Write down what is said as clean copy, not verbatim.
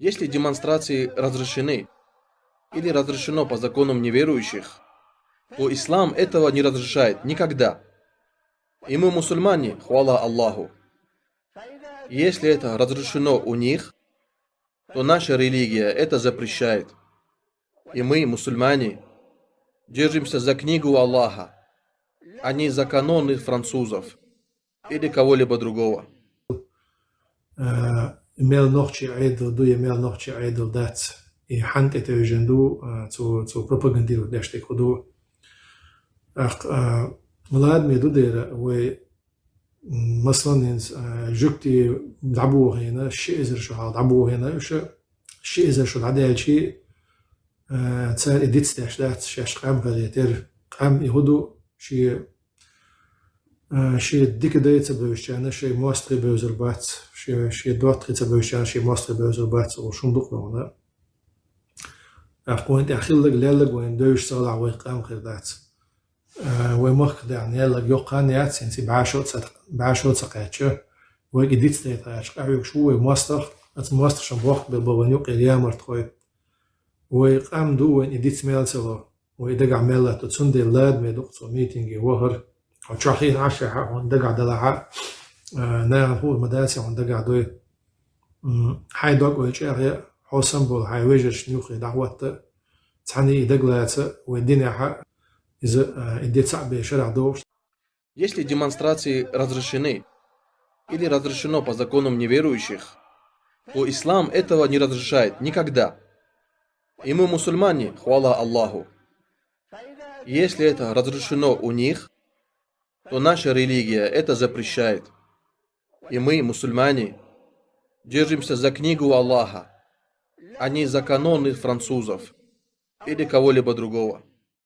Если демонстрации разрешены или разрешено по законам неверующих, то ислам этого не разрешает никогда. И мы мусульмане, хвала Аллаху. Если это разрешено у них, то наша религия это запрещает. И мы, мусульмане, держимся за книгу Аллаха, а не за каноны французов или кого-либо другого. Mel nog idol doe je mel nog idol dat i hand het eugendo to propagandiro deste kodo ملاد ميدودير و مثلا جوكتي لعبوه هنا الشيء إذا شو لعبوه هنا وش الشيء إذا شو العدال شيء تصير إديت داشت شاش قام غليتر قام يهودو شيء ديك دايت بوشانا شيء ماستري بوزربات شيء دوت بوشانا شيء ماستري بوزربات وشندوق هنا أخوان تأخير لك وين دوش صالح ويقام خيرات ومخ يعني يلا يقان ياتسين سي بعشرة سقيتشة وجديد ستيتاش قاعد شو ماستر شنبوخ بالبوانيوق اليوم مرتقي وقام دو وين إديت سميل سوا ويدقع ميلا تتسندي اللاد ميدوق ميتينجي وهر وشاخين عشرة وندقع دلعة نعم هو المدرسة وندقع دوي هاي دوق ويشاغي حوسن بول هاي ويجرش نيوخي دعوات تعني دقلات ويديني Если демонстрации разрешены или разрешено по законам неверующих, то ислам этого не разрешает никогда. И мы мусульмане, хвала Аллаху. Если это разрешено у них, то наша религия это запрещает. И мы, мусульмане, держимся за книгу Аллаха, а не за каноны французов или кого-либо другого.